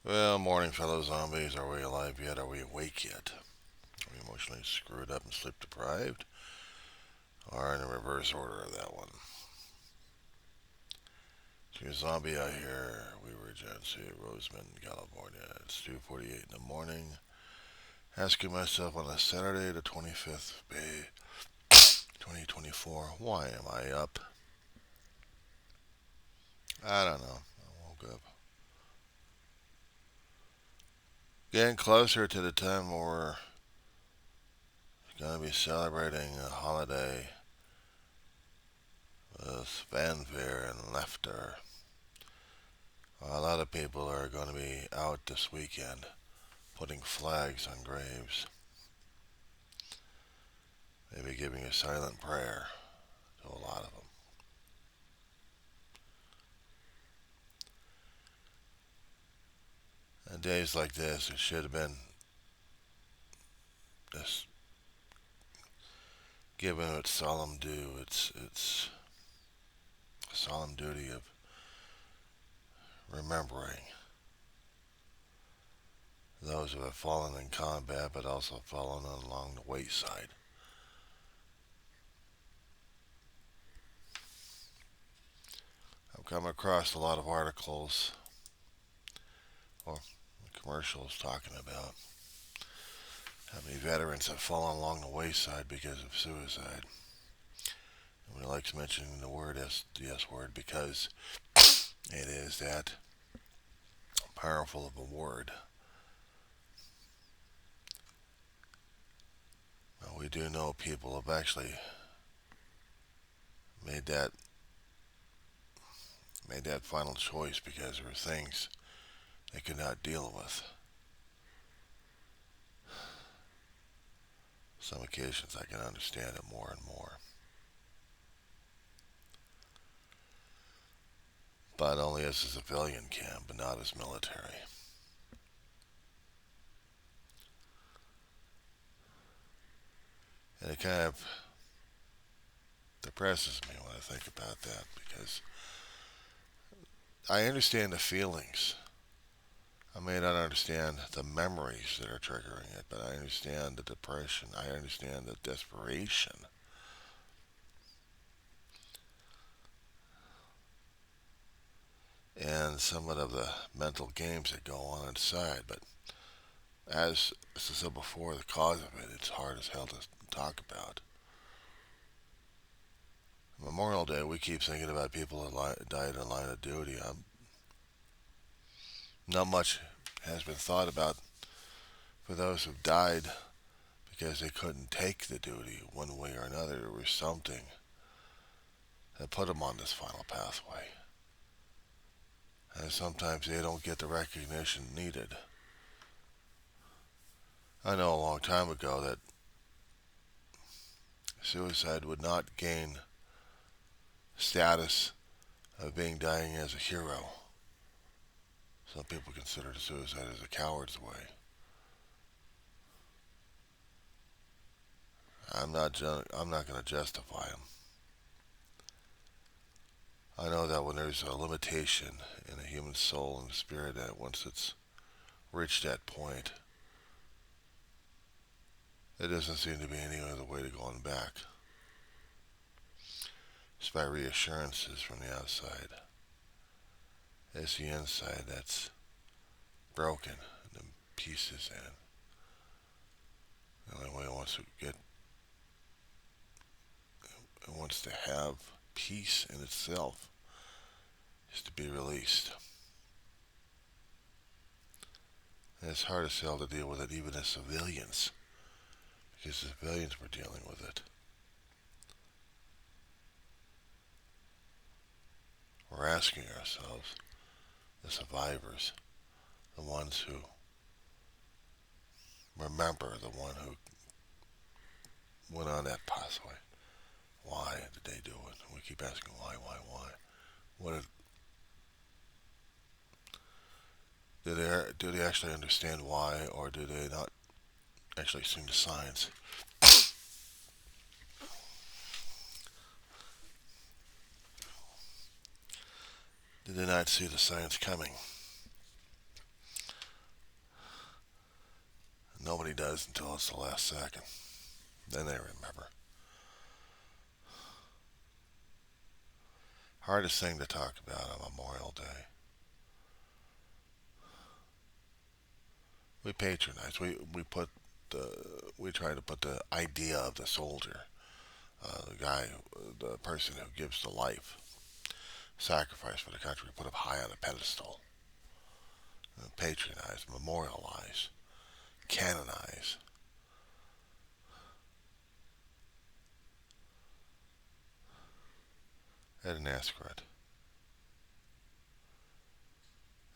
Well, morning, fellow zombies. Are we alive yet? Are we awake yet? Are we emotionally screwed up and sleep deprived? Or in the reverse order of that one? So you're a zombie out here. We were Genesee, Roseman, California. It's 2:48 in the morning. Asking myself on a Saturday, the 25th of May, 2024, why am I up? I don't know. I woke up. Getting closer to the time where we're going to be celebrating a holiday with fanfare and laughter. A lot of people are going to be out this weekend putting flags on graves, maybe giving a silent prayer to a lot of them. And days like this, it should have been just given its solemn due, its solemn duty of remembering those who have fallen in combat, but also fallen along the wayside. I've come across a lot of articles or commercials talking about how many veterans have fallen along the wayside because of suicide. And we like mentioning the S word, because it is that powerful of a word. Now, we do know people have actually made that final choice because there were things they could not deal with. Some occasions I can understand it more and more, but only as a civilian can, but not as military. And it kind of depresses me when I think about that, because I understand the feelings. I may not understand the memories that are triggering it, but I understand the depression. I understand the desperation. And somewhat of the mental games that go on inside. But as I said before, the cause of it, it's hard as hell to talk about. Memorial Day, we keep thinking about people that died in line of duty. Not much has been thought about for those who've died because they couldn't take the duty one way or another. There was something that put them on this final pathway. And sometimes they don't get the recognition needed. I know a long time ago that suicide would not gain status of being dying as a hero. Some people consider suicide as a coward's way. I'm not going to justify them. I know that when there's a limitation in a human soul and spirit, that once it's reached that point, there doesn't seem to be any other way to going back. It's by reassurances from the outside. It's the inside that's broken into pieces, and the only way it wants to have peace in itself is to be released. And it's hard as hell to deal with it, even as civilians, because the civilians were dealing with it. We're asking ourselves, the survivors, the ones who remember, the one who went on that pathway, why did they do it? And we keep asking why? What do they actually understand why, or do they not actually see the signs? Did they not see the signs coming? Nobody does until it's the last second. Then they remember. Hardest thing to talk about on Memorial Day. We patronize. We try to put the idea of the soldier, the guy, the person who gives the life, sacrifice for the country, put him high on a pedestal. Patronize, memorialize, canonize. I didn't ask for it.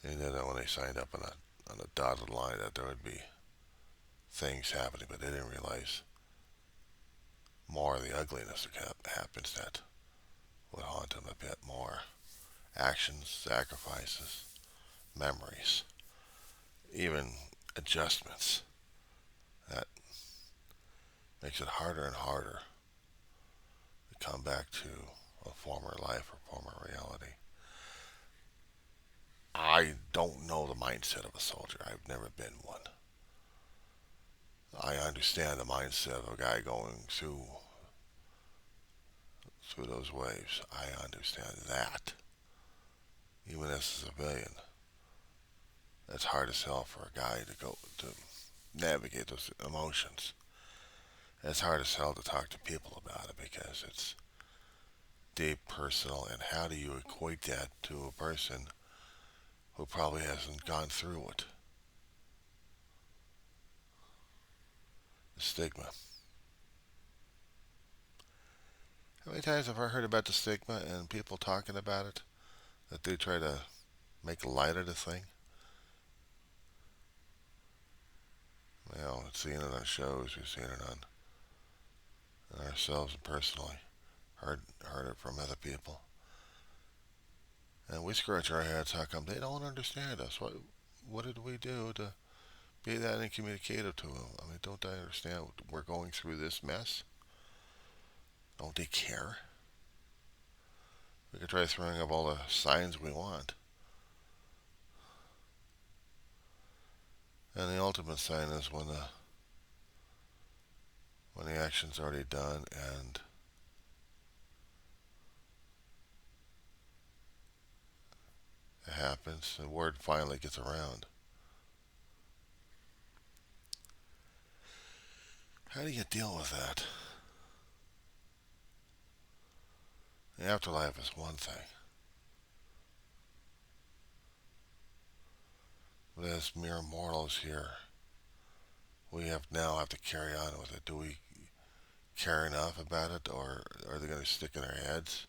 They knew that when they signed up on a dotted line that there would be things happening, but they didn't realize more of the ugliness that happens that would haunt them a bit more. Actions, sacrifices, memories, even adjustments. That makes it harder and harder to come back to a former life or former reality. I don't know the mindset of a soldier. I've never been one. I understand the mindset of a guy going through those waves. I understand that. Even as a civilian, it's hard as hell for a guy to go to navigate those emotions. It's hard as hell to talk to people about it because it's deep, personal, and how do you equate that to a person who probably hasn't gone through it? The stigma. How many times have I heard about the stigma and people talking about it? That they try to make light of the thing? We've seen it on shows, we've seen it on ourselves personally. Heard it from other people. And we scratch our heads, how come they don't understand us? What did we do to be that incommunicative to them? I mean, don't they understand we're going through this mess? Don't they care? We could try throwing up all the signs we want. And the ultimate sign is when the action's already done and it happens, the word finally gets around. How do you deal with that? The afterlife is one thing. But as mere mortals here, we now have to carry on with it. Do we care enough about it, or are they going to stick in our heads?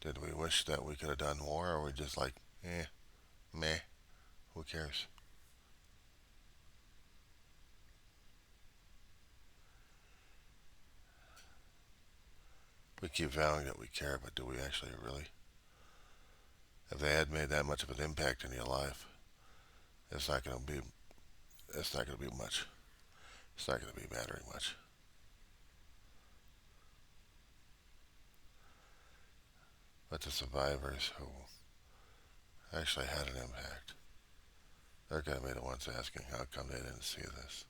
Did we wish that we could have done more, or are we just like, meh, who cares? We keep vowing that we care, but do we actually really? If they had made that much of an impact in your life, it's not going to be. It's not going to be much. It's not going to be mattering much. But the survivors who actually had an impact, they're going to be the ones asking how come they didn't see this.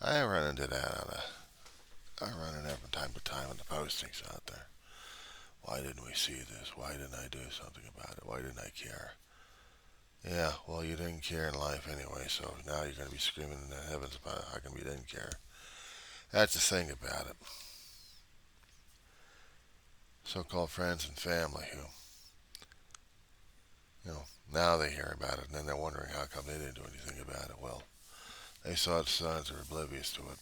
I run into that I run into it from time to time in the postings out there. Why didn't we see this? Why didn't I do something about it? Why didn't I care? Yeah, well, you didn't care in life anyway, so now you're going to be screaming in the heavens about it. How come you didn't care? That's the thing about it. So-called friends and family who, now they hear about it and then they're wondering how come they didn't do anything about it. Well, they saw the signs, are oblivious to it.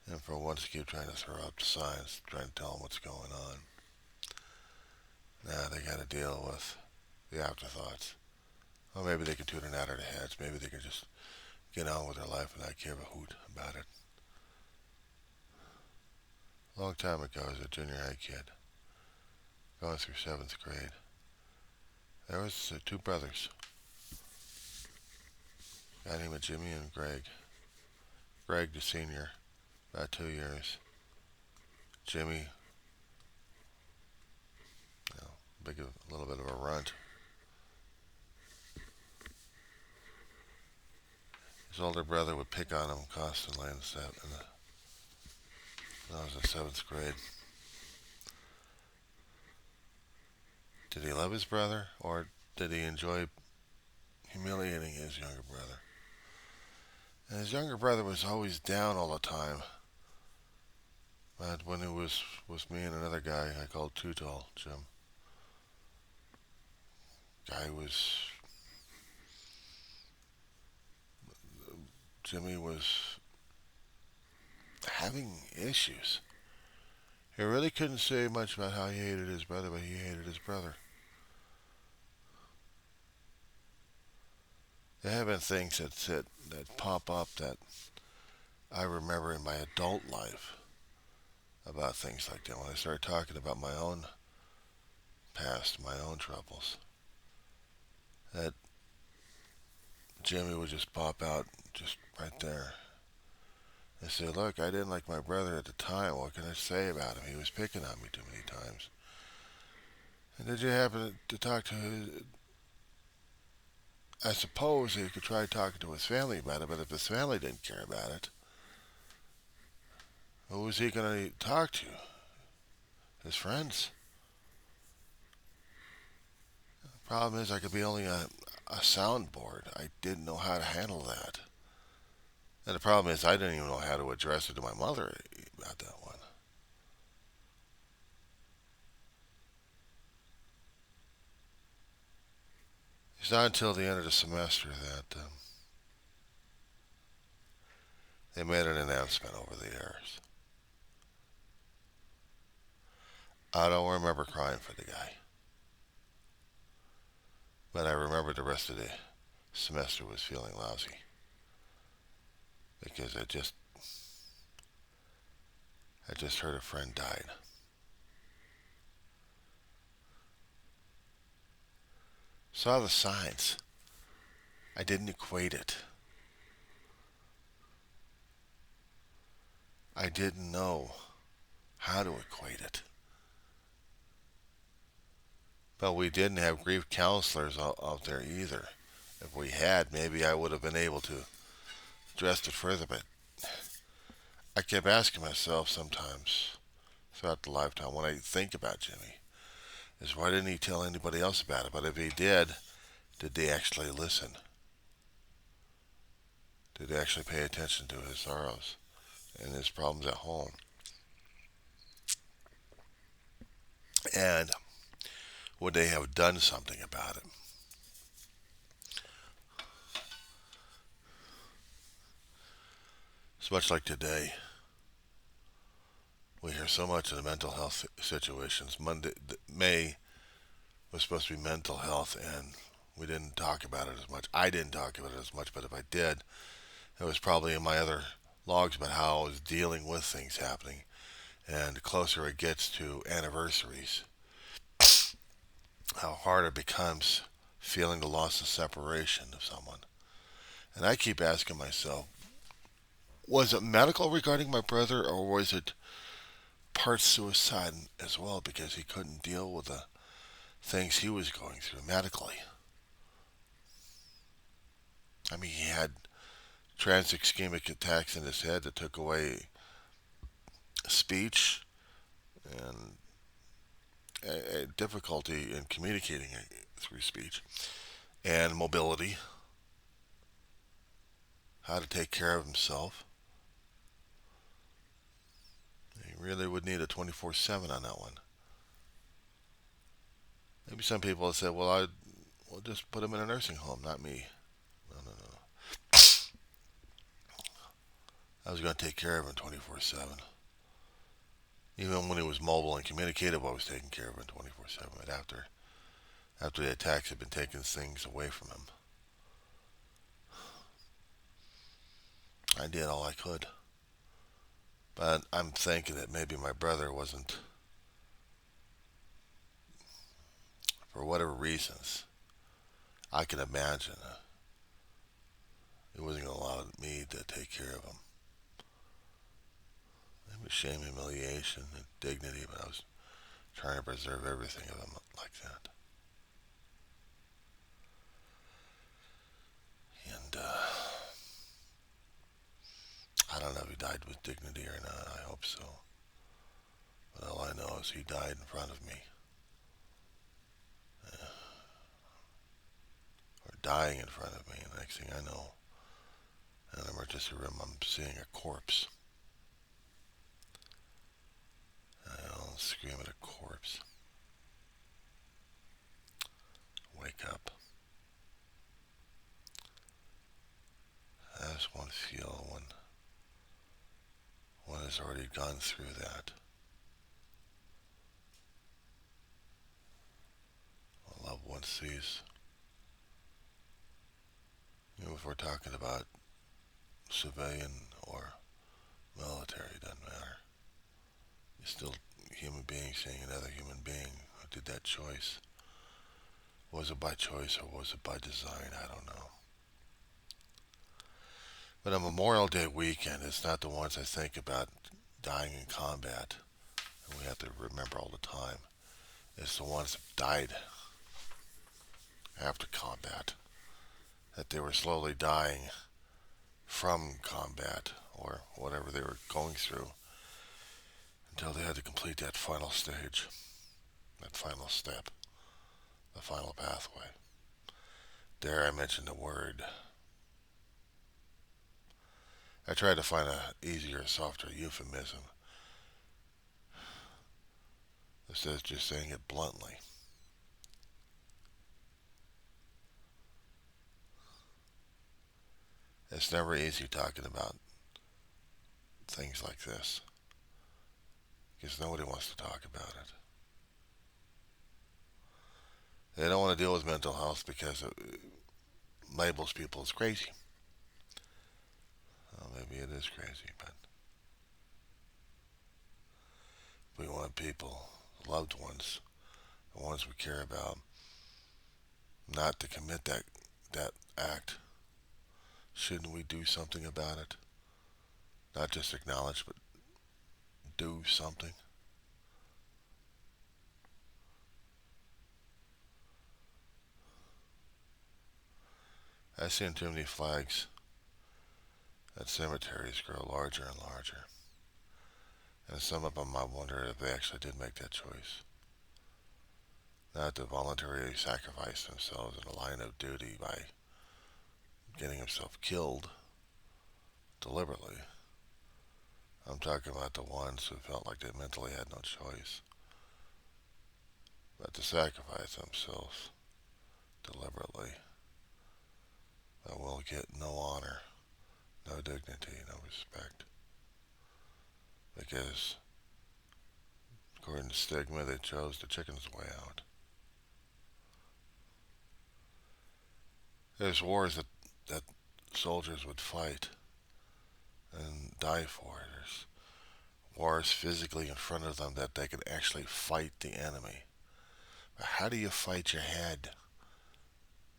And for once, keep trying to throw up the signs, trying to tell them what's going on. Now they got to deal with the afterthoughts. Or maybe they can tune it out of their heads. Maybe they can just get on with their life and not give a hoot about it. A long time ago, as a junior high kid, going through 7th grade, there was two brothers. A guy named Jimmy and Greg. Greg, the senior, about 2 years. Jimmy, a little bit of a runt. His older brother would pick on him constantly when I was in 7th grade. Did he love his brother, or did he enjoy humiliating his younger brother? And his younger brother was always down all the time. But when it was with me and another guy I called Too Tall Jim, Jimmy was having issues. He really couldn't say much about how he hated his brother, but he hated his brother. There have been things that pop up that I remember in my adult life about things like that. When I started talking about my own past, my own troubles, that Jimmy would just pop out just right there and say, look, I didn't like my brother at the time. What can I say about him? He was picking on me too many times. And did you happen to talk to his... I suppose he could try talking to his family about it, but if his family didn't care about it, who was he going to talk to? His friends? The problem is I could be only a soundboard. I didn't know how to handle that. And the problem is I didn't even know how to address it to my mother about that one. It's not until the end of the semester that they made an announcement over the airs. I don't remember crying for the guy, but I remember the rest of the semester was feeling lousy because I just heard a friend died. Saw the signs. I didn't equate it. I didn't know how to equate it. But we didn't have grief counselors out there either. If we had, maybe I would have been able to address it further. But I kept asking myself sometimes throughout the lifetime when I think about Jimmy, is why didn't he tell anybody else about it? But if he did they actually listen? Did they actually pay attention to his sorrows and his problems at home? And would they have done something about it? It's much like today. We hear so much of the mental health situations. May was supposed to be mental health, and we didn't talk about it as much. I didn't talk about it as much, but if I did, it was probably in my other logs about how I was dealing with things happening. And the closer it gets to anniversaries, how hard it becomes feeling the loss of separation of someone. And I keep asking myself, was it medical regarding my brother, or was it part suicide as well because he couldn't deal with the things he was going through medically? I mean, he had transischemic attacks in his head that took away speech and a difficulty in communicating through speech and mobility, how to take care of himself. He really would need a 24/7 on that one. Maybe some people have said, well, we'll just put him in a nursing home, not me. No, no, no. I was going to take care of him 24/7. Even when he was mobile and communicative, I was taking care of him 24/7. But after the attacks had been taking things away from him, I did all I could. But I'm thinking that maybe my brother wasn't, for whatever reasons, I can imagine he wasn't going to allow me to take care of him. It was shame, humiliation, and dignity, but I was trying to preserve everything of them like that. And I don't know if he died with dignity or not. I hope so. But all I know is he died in front of me. Or dying in front of me. And the next thing I know, in an emergency room, I'm seeing a corpse. I'll scream at a corpse. Wake up. How does one feel when one has already gone through that? A loved one sees. If we're talking about civilian or military, it doesn't matter. You're still a human being seeing another human being who did that choice. Was it by choice or was it by design? I don't know. But on Memorial Day weekend, it's not the ones I think about dying in combat, and we have to remember all the time. It's the ones that died after combat, that they were slowly dying from combat or whatever they were going through until they had to complete that final stage, that final step, the final pathway. Dare I mention the word? I tried to find an easier, softer euphemism. This is just saying it bluntly. It's never easy talking about things like this because nobody wants to talk about it. They don't want to deal with mental health because it labels people as crazy. Well, maybe it is crazy, but we want people, loved ones, the ones we care about, not to commit that act. Shouldn't we do something about it? Not just acknowledge, but do something. I've seen too many flags at cemeteries grow larger and larger. And some of them I wonder if they actually did make that choice. Not to voluntarily sacrifice themselves in the line of duty by getting himself killed deliberately. I'm talking about the ones who felt like they mentally had no choice but to sacrifice themselves deliberately. That will get no honor, no dignity, no respect. Because, according to stigma, they chose the chicken's way out. There's wars that soldiers would fight and die for. There's wars physically in front of them that they could actually fight the enemy. But how do you fight your head?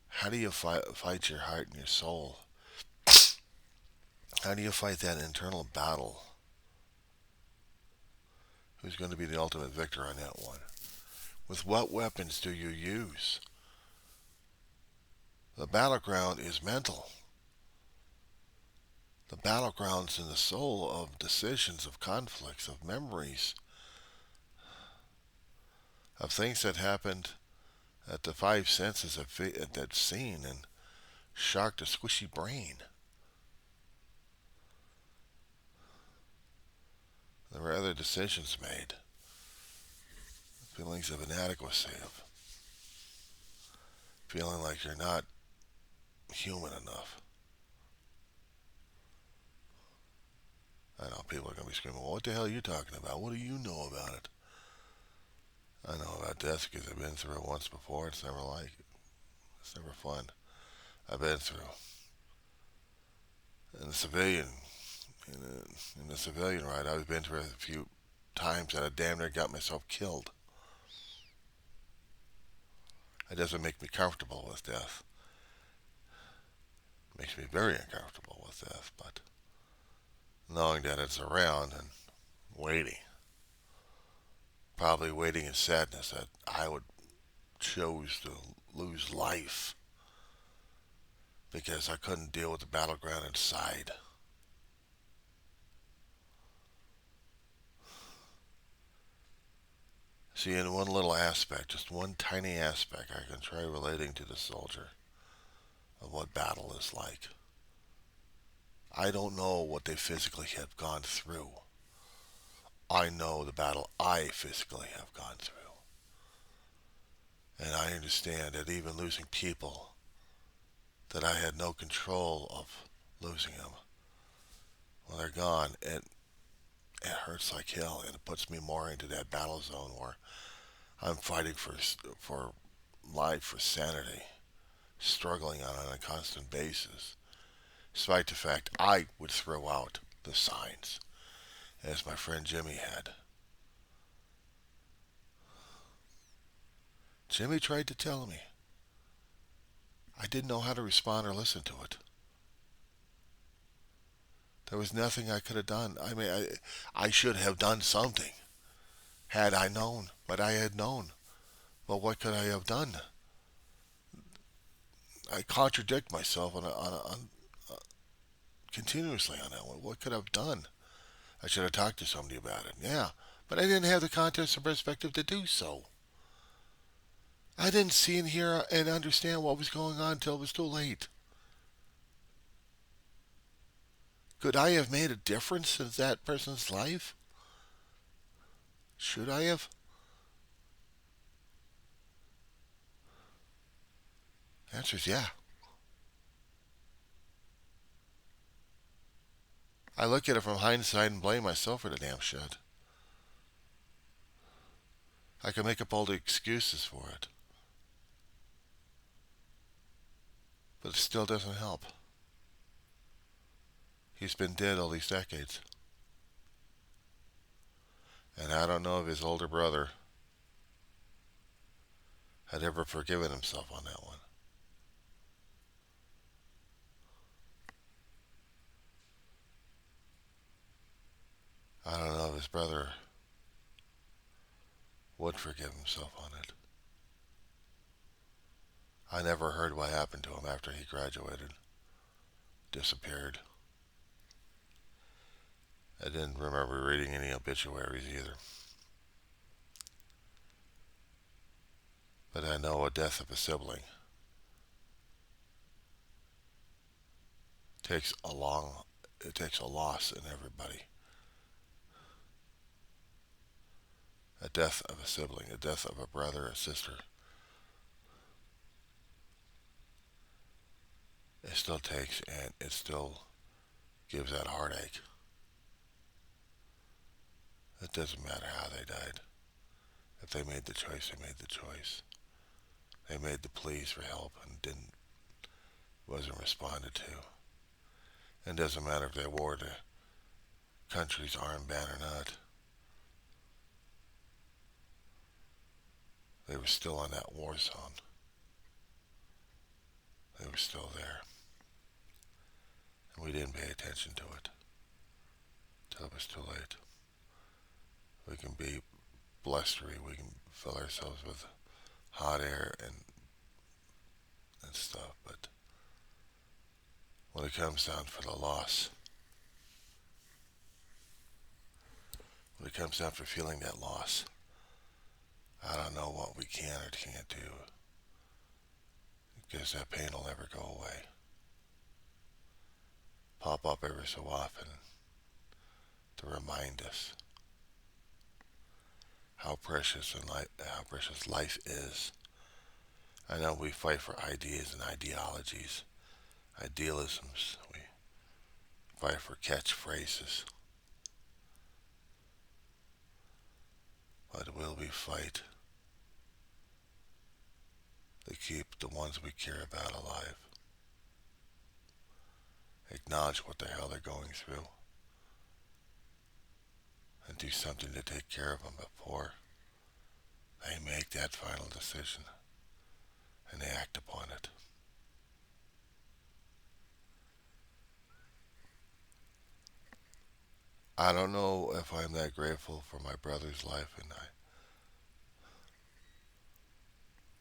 How do you fight your heart and your soul? How do you fight that internal battle? Who's going to be the ultimate victor on that one? With what weapons do you use? The battleground is mental. The battleground's in the soul of decisions, of conflicts, of memories, of things that happened that the five senses have seen and shocked a squishy brain. There were other decisions made. Feelings of inadequacy, of feeling like you're not human enough. I know people are going to be screaming, well, what the hell are you talking about? What do you know about it? I know about death because I've been through it once before. It's never like it. It's never fun. I've been through. In the civilian, in the civilian ride, I've been through a few times that I damn near got myself killed. It doesn't make me comfortable with death. It makes me very uncomfortable with death, but knowing that it's around and waiting, probably waiting in sadness that I would choose to lose life because I couldn't deal with the battleground inside. See, in one little aspect, just one tiny aspect, I can try relating to the soldier of what battle is like. I don't know what they physically have gone through. I know the battle I physically have gone through. And I understand that even losing people that I had no control of losing them, when they're gone, it hurts like hell, and it puts me more into that battle zone where I'm fighting for life, for sanity, struggling on a constant basis, despite the fact I would throw out the signs, as my friend Jimmy had. Jimmy tried to tell me. I didn't know how to respond or listen to it. There was nothing I could have done. I mean, I should have done something had I known, but I had known. Well, what could I have done? I contradict myself continuously on that one. What could I have done? I should have talked to somebody about it. Yeah, but I didn't have the context or perspective to do so. I didn't see and hear and understand what was going on until it was too late. Could I have made a difference in that person's life? Should I have? The answer is yeah. I look at it from hindsight and blame myself for the damn shit. I can make up all the excuses for it, but it still doesn't help. He's been dead all these decades. And I don't know if his older brother had ever forgiven himself on that one. I don't know if his brother would forgive himself on it. I never heard what happened to him after he graduated. Disappeared. I didn't remember reading any obituaries either. But I know a death of a sibling takes a long, it takes a loss in everybody. A death of a sibling, a death of a brother, a sister. It still takes, and it still gives that heartache. It doesn't matter how they died. If they made the choice, they made the choice. They made the pleas for help and wasn't responded to. It doesn't matter if they wore the country's armband or not. They were still in that war zone. They were still there. And we didn't pay attention to it till it was too late. We can be blustery. We can fill ourselves with hot air and stuff. But when it comes down for the loss, when it comes down for feeling that loss, I don't know what we can or can't do because that pain will never go away. Pop up every so often to remind us how precious life is. I know we fight for ideas and ideologies, idealisms. We fight for catchphrases. But will we fight to keep the ones we care about alive? Acknowledge what the hell they're going through and do something to take care of them before they make that final decision and they act upon it. I don't know if I'm that grateful for my brother's life, and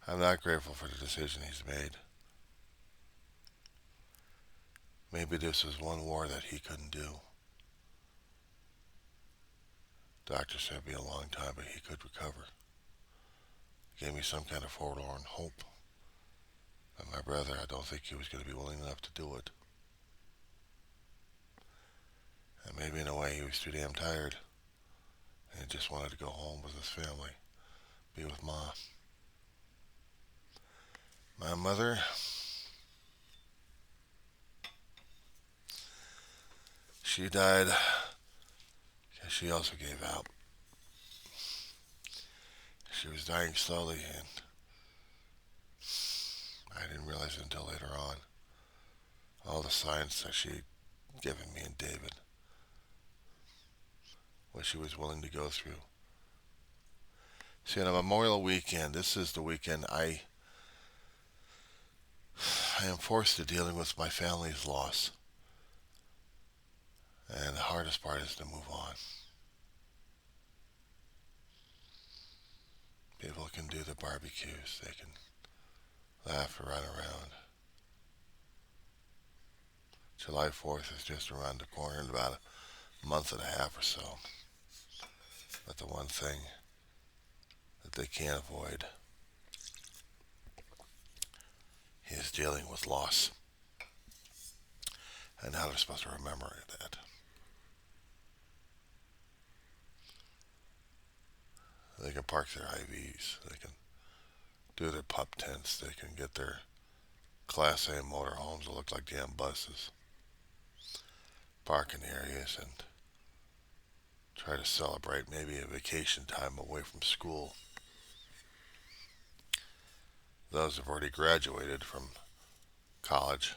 I'm not grateful for the decision he's made. Maybe this was one war that he couldn't do. Doctor said it'd be a long time, but he could recover. He gave me some kind of forlorn hope. But my brother, I don't think he was going to be willing enough to do it. And maybe in a way he was too damn tired. And he just wanted to go home with his family. Be with Ma. My mother, she died because she also gave out. She was dying slowly, and I didn't realize it until later on. All the signs that she'd given me and David, what she was willing to go through. See, on a Memorial weekend, this is the weekend I am forced to dealing with my family's loss. And the hardest part is to move on. People can do the barbecues. They can laugh and run around. July 4th is just around the corner in about a month and a half or so. But the one thing that they can't avoid is dealing with loss. And how they're supposed to remember that. They can park their IVs. They can do their pup tents. They can get their Class A motorhomes that look like damn buses. Parking areas and try to celebrate maybe a vacation time away from school. Those have already graduated from college.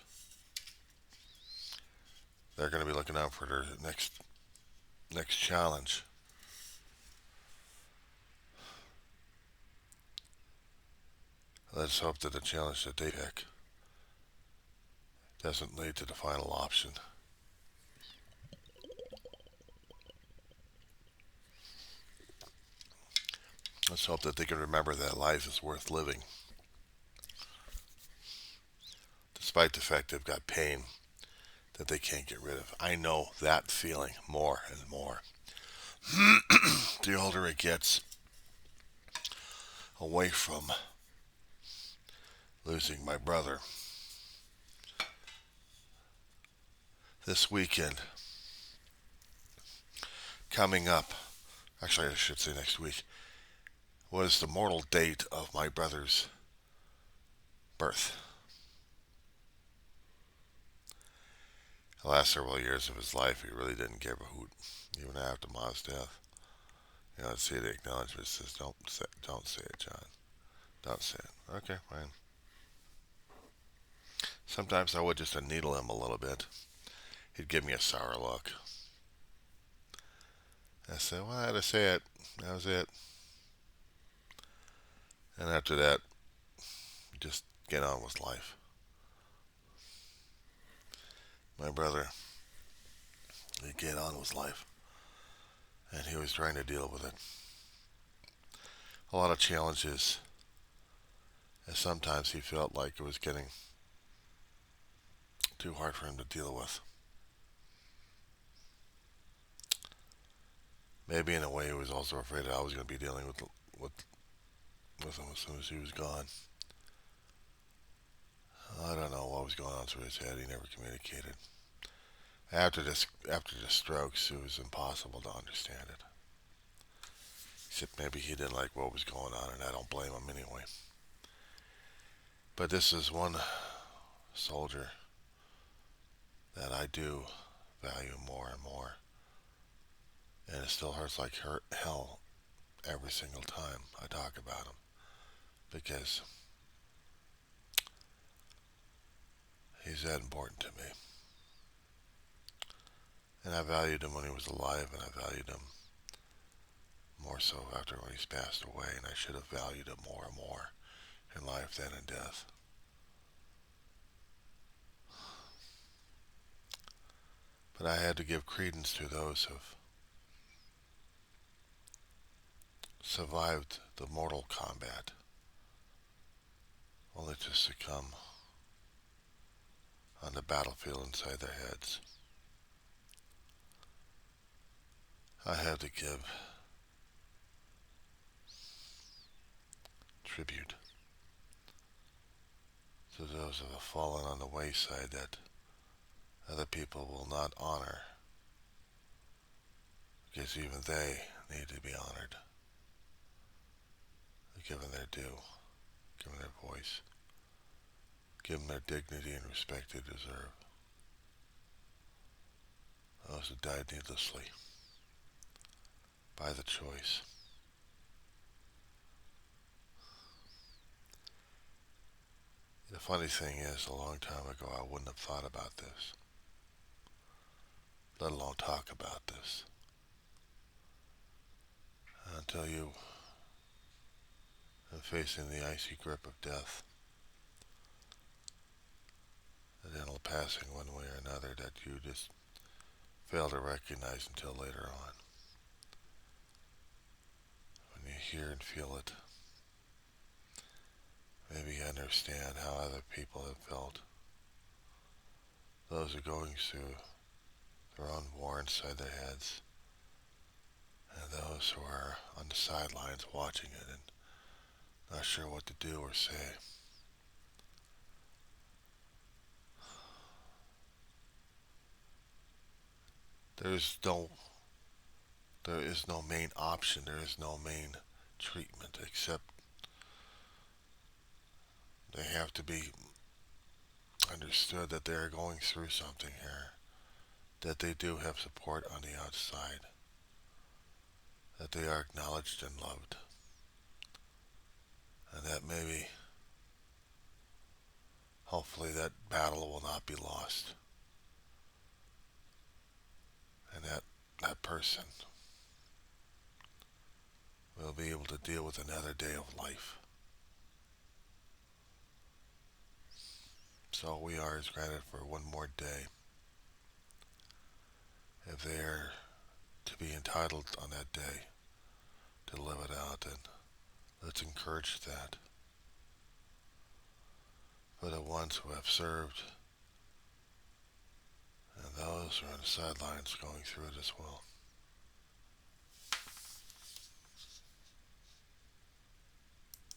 They're going to be looking out for their next challenge. Let's hope that the challenge that they pick doesn't lead to the final option. Let's hope that they can remember that life is worth living. Despite the fact they've got pain that they can't get rid of. I know that feeling more and more. The older it gets, away from losing my brother. This weekend, coming up, actually I should say next week, was the mortal date of my brother's birth. The last several years of his life, he really didn't give a hoot, even after Ma's death. You know, I'd see the acknowledgement says, don't say it, John. Don't say it. Okay, fine. Sometimes I would just needle him a little bit. He'd give me a sour look. I said, well, I had to say it. That was it. And after that, just get on with life. My brother, he'd get on with life. And he was trying to deal with it. A lot of challenges. And sometimes he felt like it was getting too hard for him to deal with. Maybe in a way he was also afraid that I was going to be dealing with him as soon as he was gone. I don't know what was going on through his head. He never communicated. After the strokes, it was impossible to understand it. Except maybe he didn't like what was going on, and I don't blame him anyway. But this is one soldier that I do value more and more. And it still hurts like hell every single time I talk about him. Because he's that important to me. And I valued him when he was alive, and I valued him more so after when he's passed away, and I should have valued him more and more in life than in death. But I had to give credence to those who've survived the mortal combat only to succumb on the battlefield inside their heads. I have to give tribute to those who have fallen on the wayside that other people will not honor, because even they need to be honored, given their due, given their voice, given their dignity and respect they deserve. Those who died needlessly by the choice. The funny thing is, a long time ago I wouldn't have thought about this, let alone talk about this, until you are facing the icy grip of death, the dental passing one way or another that you just fail to recognize until later on. When you hear and feel it, maybe you understand how other people have felt. Those who are going through their own war inside their heads, and those who are on the sidelines watching it and not sure what to do or say. There is no main option, there is no main treatment, except they have to be understood that they are going through something here, that they do have support on the outside, that they are acknowledged and loved, and that maybe, hopefully, that battle will not be lost, and that person will be able to deal with another day of life. So we are is granted for one more day. If they are to be entitled on that day to live it out, then let's encourage that. For the ones who have served and those who are on the sidelines going through it as well.